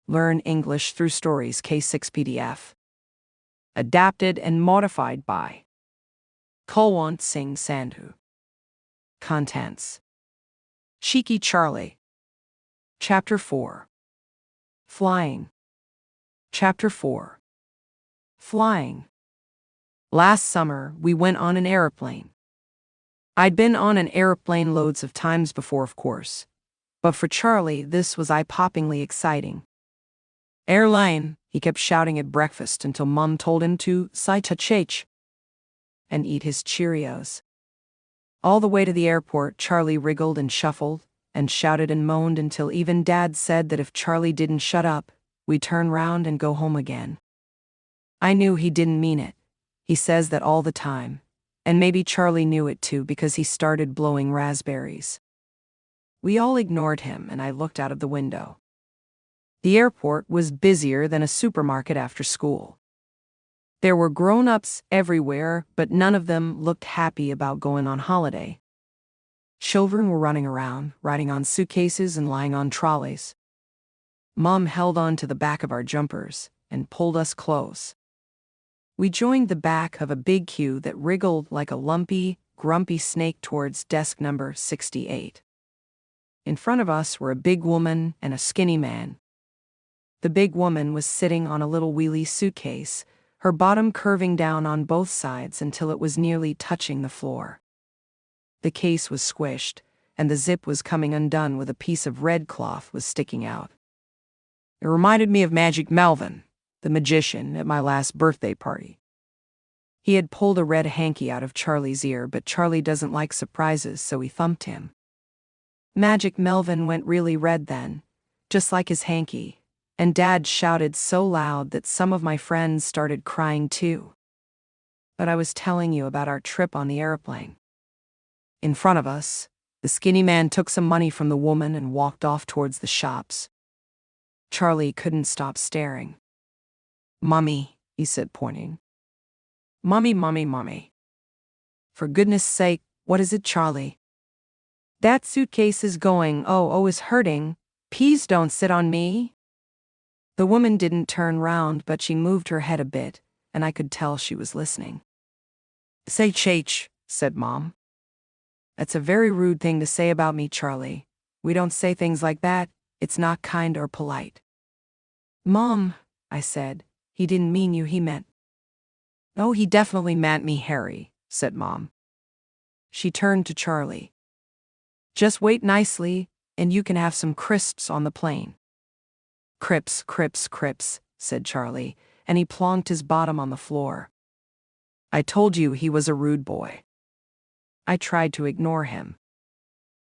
Learn English Through Stories K6 PDF. Adapted and modified by Kulwant Singh Sandhu. Contents: Cheeky Charlie. Chapter 4. Flying. Chapter 4. Flying. Last summer, we went on an airplane. I'd been on an airplane loads of times before, of course, but for Charlie, this was eye-poppingly exciting. Airline, he kept shouting at breakfast until Mum told him to sit chach and eat his Cheerios. All the way to the airport, Charlie wriggled and shuffled and shouted and moaned until even Dad said that if Charlie didn't shut up, we'd turn round and go home again. I knew he didn't mean it. He says that all the time, and maybe Charlie knew it too because he started blowing raspberries. We all ignored him, and I looked out of the window. The airport was busier than a supermarket after school. There were grown-ups everywhere, but none of them looked happy about going on holiday. Children were running around, riding on suitcases and lying on trolleys. Mom held on to the back of our jumpers and pulled us close. We joined the back of a big queue that wriggled like a lumpy, grumpy snake towards desk number 68. In front of us were a big woman and a skinny man. The big woman was sitting on a little wheelie suitcase, her bottom curving down on both sides until it was nearly touching the floor. The case was squished, and the zip was coming undone with a piece of red cloth was sticking out. It reminded me of Magic Melvin, the magician, at my last birthday party. He had pulled a red hanky out of Charlie's ear, but Charlie doesn't like surprises, so he thumped him. Magic Melvin went really red then, just like his hanky, and Dad shouted so loud that some of my friends started crying too. But I was telling you about our trip on the airplane. In front of us, the skinny man took some money from the woman and walked off towards the shops. Charlie couldn't stop staring. "Mummy," he said, pointing. "Mummy, mummy, mummy." "For goodness sake, what is it, Charlie?" "That suitcase is going, is hurting. Please don't sit on me." The woman didn't turn round, but she moved her head a bit, and I could tell she was listening. "Say chach," said Mom. "That's a very rude thing to say about me, Charlie. We don't say things like that. It's not kind or polite." "Mom," I said, "he didn't mean you, he meant—" "Oh, he definitely meant me, Harry," said Mom. She turned to Charlie. "Just wait nicely, and you can have some crisps on the plane." "Crips, crips, crips," said Charlie, and he plonked his bottom on the floor. I told you he was a rude boy. I tried to ignore him.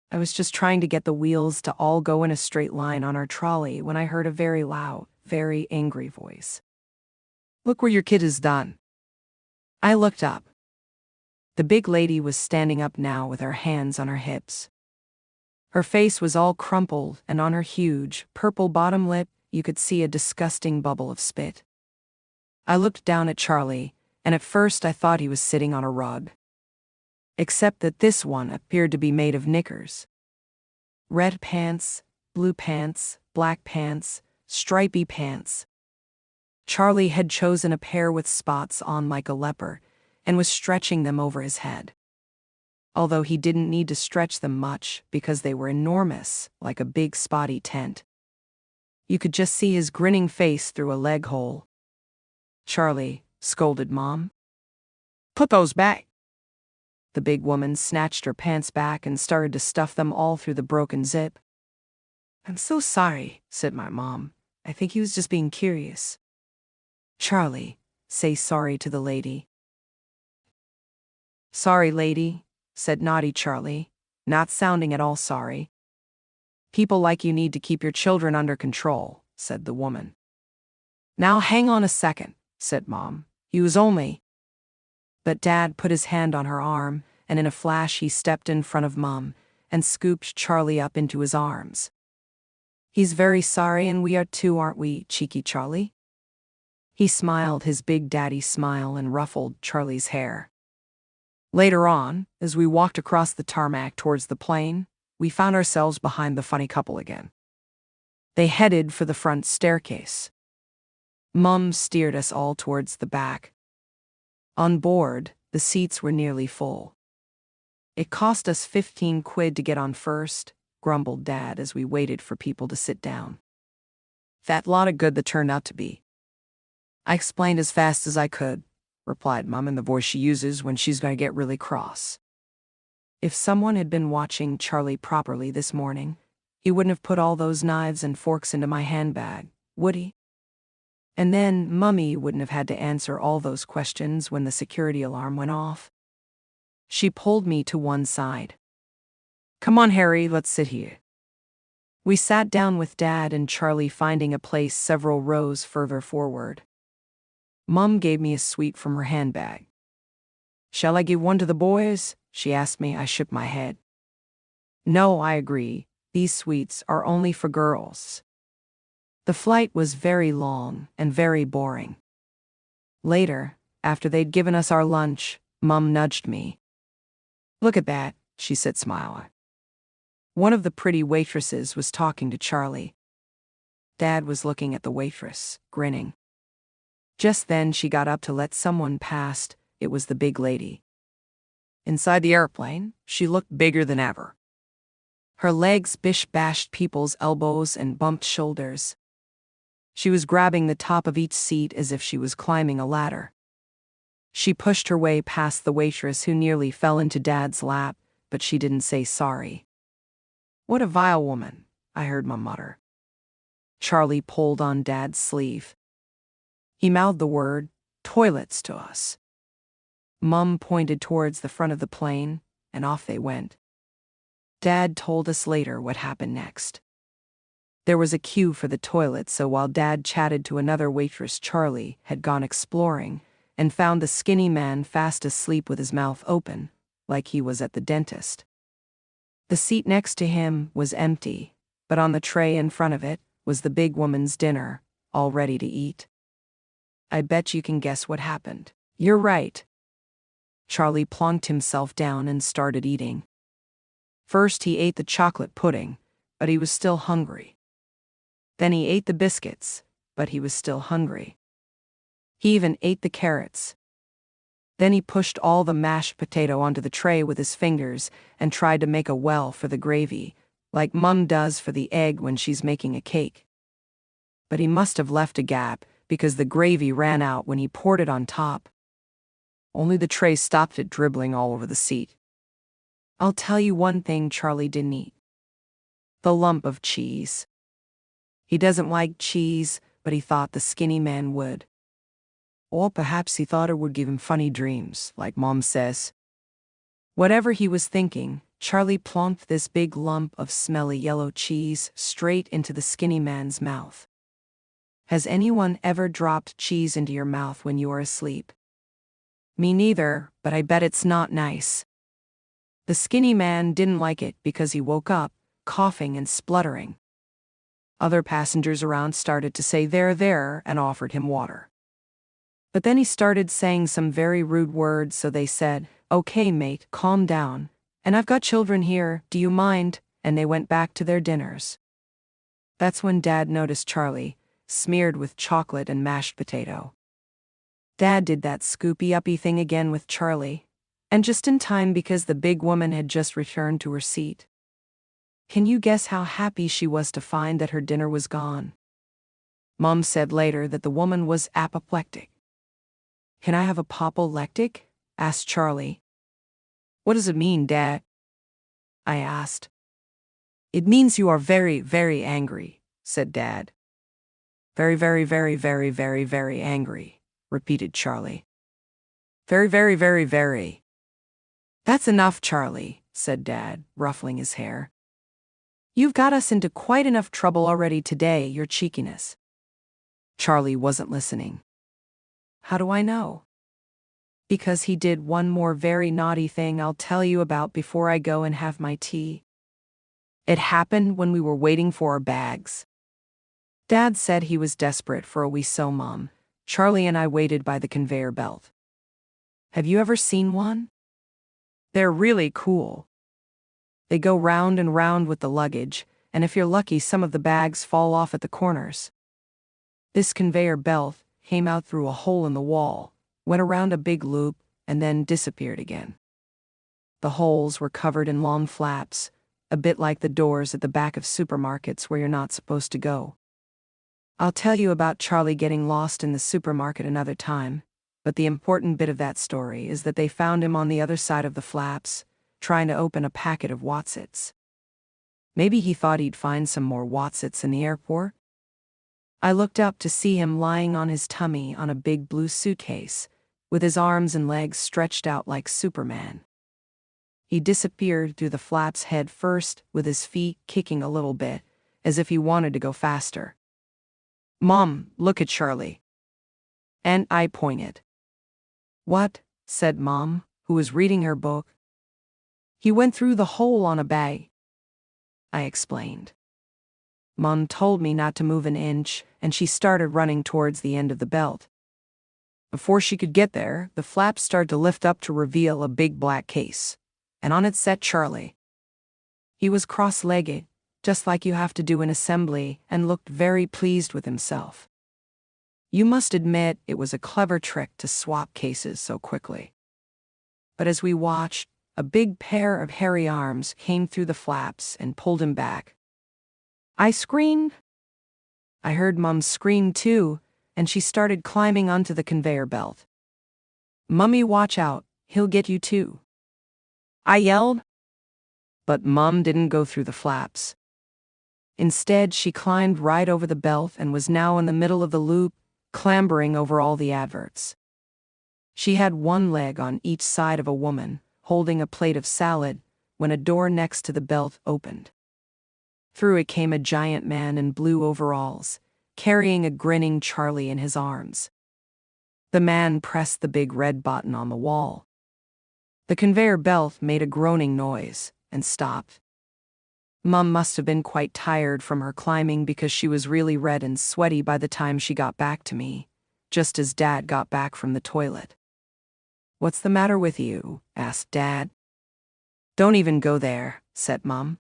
I was just trying to get the wheels to all go in a straight line on our trolley when I heard a very loud, very angry voice. "Look where your kid is done." I looked up. The big lady was standing up now with her hands on her hips. Her face was all crumpled, and on her huge, purple bottom lip, you could see a disgusting bubble of spit. I looked down at Charlie, and at first I thought he was sitting on a rug. Except that this one appeared to be made of knickers. Red pants, blue pants, black pants, stripy pants. Charlie had chosen a pair with spots on like a leopard, and was stretching them over his head. Although he didn't need to stretch them much because they were enormous, like a big spotty tent. You could just see his grinning face through a leg hole. "Charlie," scolded Mom. "Put those back." The big woman snatched her pants back and started to stuff them all through the broken zip. "I'm so sorry," said my mom. "I think he was just being curious." "Charlie, say sorry to the lady." "Sorry, lady," said naughty Charlie, not sounding at all sorry. "People like you need to keep your children under control," said the woman. "Now hang on a second," said Mom. "He was only—" But Dad put his hand on her arm, and in a flash he stepped in front of Mom and scooped Charlie up into his arms. "He's very sorry, and we are too, aren't we, cheeky Charlie?" He smiled his big daddy smile and ruffled Charlie's hair. Later on, as we walked across the tarmac towards the plane, we found ourselves behind the funny couple again. They headed for the front staircase. Mum steered us all towards the back. On board, the seats were nearly full. It cost us 15 quid to get on first, grumbled Dad as we waited for people to sit down. That lot of good that turned out to be. I explained as fast as I could, replied Mum in the voice she uses when she's going to get really cross. If someone had been watching Charlie properly this morning, he wouldn't have put all those knives and forks into my handbag, would he? And then Mummy wouldn't have had to answer all those questions when the security alarm went off. She pulled me to one side. Come on, Harry, let's sit here. We sat down with Dad and Charlie, finding a place several rows further forward. Mum gave me a sweet from her handbag. Shall I give one to the boys? She asked me. I shook my head. No, I agree. These sweets are only for girls. The flight was very long and very boring. Later, after they'd given us our lunch, Mum nudged me. Look at that, she said, smiling. One of the pretty waitresses was talking to Charlie. Dad was looking at the waitress, grinning. Just then she got up to let someone past. It was the big lady. Inside the airplane, she looked bigger than ever. Her legs bish-bashed people's elbows and bumped shoulders. She was grabbing the top of each seat as if she was climbing a ladder. She pushed her way past the waitress, who nearly fell into Dad's lap, but she didn't say sorry. What a vile woman, I heard Mum mutter. Charlie pulled on Dad's sleeve. He mouthed the word, toilets, to us. Mum pointed towards the front of the plane, and off they went. Dad told us later what happened next. There was a queue for the toilet, so while Dad chatted to another waitress, Charlie had gone exploring and found the skinny man fast asleep with his mouth open, like he was at the dentist. The seat next to him was empty, but on the tray in front of it was the big woman's dinner, all ready to eat. I bet you can guess what happened. You're right. Charlie plonked himself down and started eating. First he ate the chocolate pudding, but he was still hungry. Then he ate the biscuits, but he was still hungry. He even ate the carrots. Then he pushed all the mashed potato onto the tray with his fingers and tried to make a well for the gravy, like Mum does for the egg when she's making a cake. But he must have left a gap, because the gravy ran out when he poured it on top. Only the tray stopped it dribbling all over the seat. I'll tell you one thing Charlie didn't eat. The lump of cheese. He doesn't like cheese, but he thought the skinny man would. Or perhaps he thought it would give him funny dreams, like Mom says. Whatever he was thinking, Charlie plonked this big lump of smelly yellow cheese straight into the skinny man's mouth. Has anyone ever dropped cheese into your mouth when you are asleep? Me neither, but I bet it's not nice. The skinny man didn't like it because he woke up, coughing and spluttering. Other passengers around started to say there, and offered him water. But then he started saying some very rude words, so they said, "Okay, mate, calm down. And I've got children here, do you mind?" And they went back to their dinners. That's when Dad noticed Charlie, smeared with chocolate and mashed potato. Dad did that scoopy-uppy thing again with Charlie, and just in time because the big woman had just returned to her seat. Can you guess how happy she was to find that her dinner was gone? Mum said later that the woman was apoplectic. Can I have a apoplectic? Asked Charlie. What does it mean, Dad? I asked. It means you are very, very angry, said Dad. Very, very, very, very, very, very angry, repeated Charlie. Very, very, very, very. That's enough, Charlie, said Dad, ruffling his hair. You've got us into quite enough trouble already today, your cheekiness. Charlie wasn't listening. How do I know? Because he did one more very naughty thing I'll tell you about before I go and have my tea. It happened when we were waiting for our bags. Dad said he was desperate for a wee, so Mom, Charlie and I waited by the conveyor belt. Have you ever seen one? They're really cool. They go round and round with the luggage, and if you're lucky, some of the bags fall off at the corners. This conveyor belt came out through a hole in the wall, went around a big loop, and then disappeared again. The holes were covered in long flaps, a bit like the doors at the back of supermarkets where you're not supposed to go. I'll tell you about Charlie getting lost in the supermarket another time, but the important bit of that story is that they found him on the other side of the flaps, trying to open a packet of Wotsits. Maybe he thought he'd find some more Wotsits in the airport? I looked up to see him lying on his tummy on a big blue suitcase, with his arms and legs stretched out like Superman. He disappeared through the flaps head first, with his feet kicking a little bit, as if he wanted to go faster. "Mom, look at Charlie." And I pointed. "What?" said Mom, who was reading her book. "He went through the hole on a bag," I explained. Mom told me not to move an inch, and she started running towards the end of the belt. Before she could get there, the flaps started to lift up to reveal a big black case, and on it sat Charlie. He was cross-legged, just like you have to do in assembly, and looked very pleased with himself. You must admit it was a clever trick to swap cases so quickly. But as we watched, a big pair of hairy arms came through the flaps and pulled him back. I screamed. I heard Mum scream too, and she started climbing onto the conveyor belt. "Mummy, watch out, he'll get you too," I yelled. But Mum didn't go through the flaps. Instead, she climbed right over the belt and was now in the middle of the loop, clambering over all the adverts. She had one leg on each side of a woman, holding a plate of salad, when a door next to the belt opened. Through it came a giant man in blue overalls, carrying a grinning Charlie in his arms. The man pressed the big red button on the wall. The conveyor belt made a groaning noise and stopped. Mum must have been quite tired from her climbing because she was really red and sweaty by the time she got back to me, just as Dad got back from the toilet. "What's the matter with you?" asked Dad. "Don't even go there," said Mum.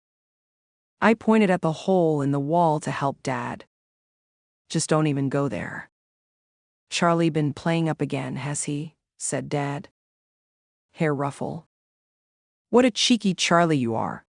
I pointed at the hole in the wall to help Dad. "Just don't even go there." "Charlie been playing up again, has he?" said Dad. Hair ruffle. "What a cheeky Charlie you are,"